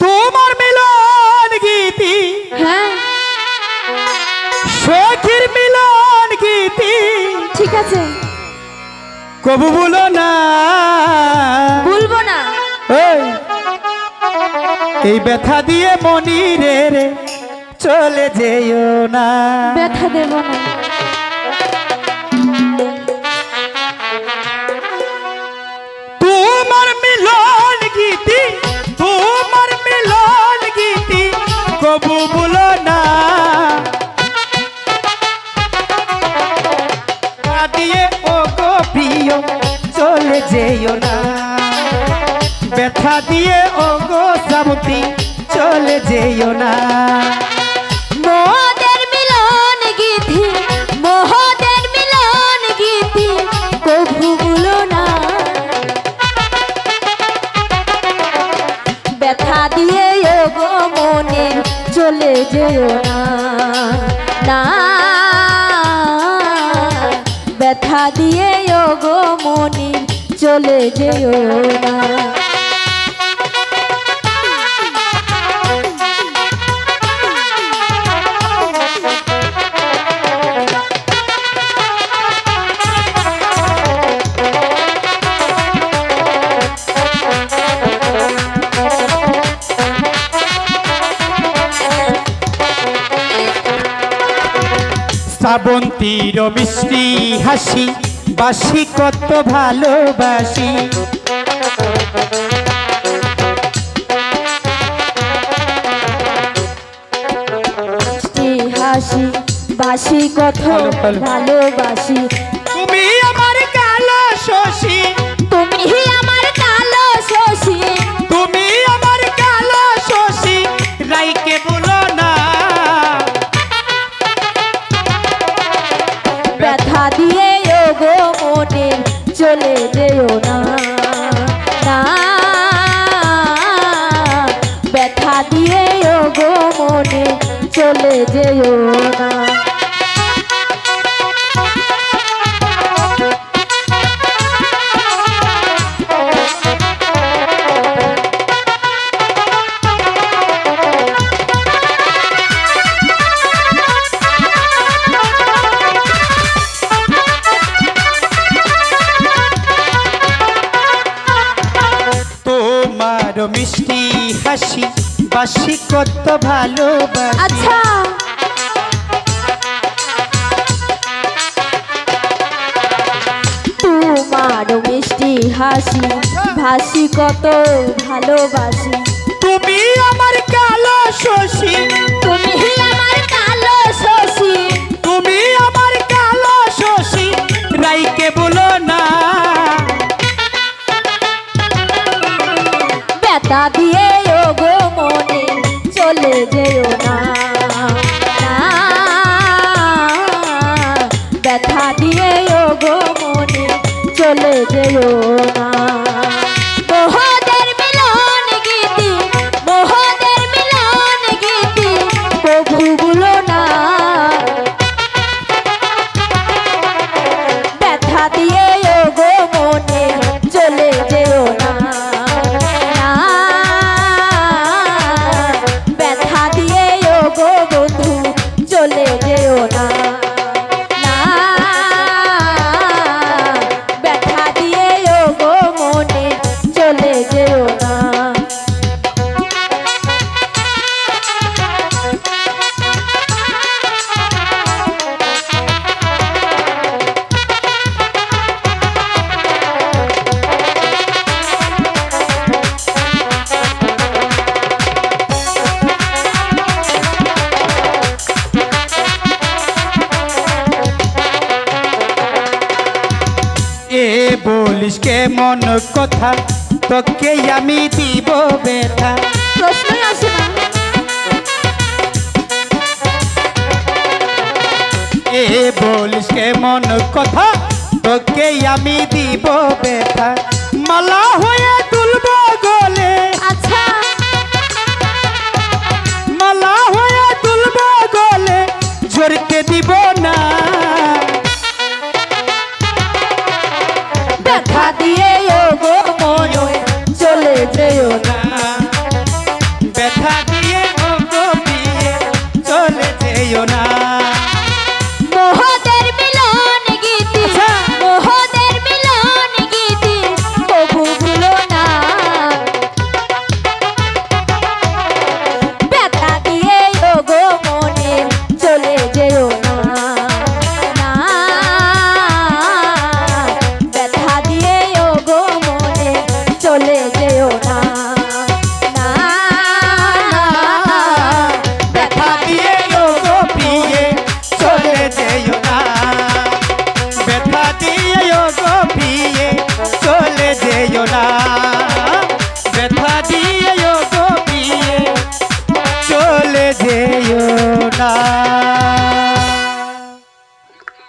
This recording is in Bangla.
তোমার মিলন গীতি হ্যাঁ সখীর মিলন গীতি ঠিক আছে কবু বলো না বলবো না এই ব্যথা দিয়ে মনি রে রে চলে যেও না ব্যথা দেব না তোমার মিলন গীতি কবু বলো না দিয়ে ও গো প্রিয় চলে যেও না ব্যথা দিয়ে ও গো সাবতি চলে যেও না মোদের মিলন গীতি মোদের মিলন গীতি কবু বলো না ব্যথা দিয়ে ও গো মনে চলে যেও না না ব্যথা দিয়ে ও গো মনে চলে যেও না শ্রাবন্তীর মিষ্টি হাসি বাসি কত ভালোবাসি হাসি বাসি কত ভালোবাসি তুমি আমার কালো শশী তুমি আমার কালো শশী তুমি আমার কালো শশী রাইকে বলো না ব্যথা দিয়ে ও গো মনে চলে যেও না না ব্যথা দিয়ে ও গো মনে চলে যেও না মিষ্টি হাসি বাসি কত ভালোবাসি আচ্ছা তোমার মিষ্টি হাসি ভাসি কত ভালোবাসি তুমি আমার কালো শশী তুমি আমার কালো শশী তুমি আমার কালো শশী রাইকে বলো না ব্যথা দিয়ে ও গো মনে চলে যেও না না ব্যথা দিয়ে ও গো মনে চলে যেও না মোহদের মিলন গীতি মোহদের মিলন গীতি কবু বলো না ব্যথা দিয়ে ও গো মনে চলে যেও না চলে যেও না না ব্যথা দিয়ে ও গো মনে চলে যেও না বলিস কে মন কথা তোকে আমি দিব ব্যথা প্রশ্নই আসে না বলিস কে মন কথা তোকে আমি দিব ব্যথা মালা হয়ে তুলব গলে আচ্ছা মালা হয়ে তুলব গলে জোরকে দিব না ব্যথা দিয়ে ও গো মনে চলে যেও না ব্যথা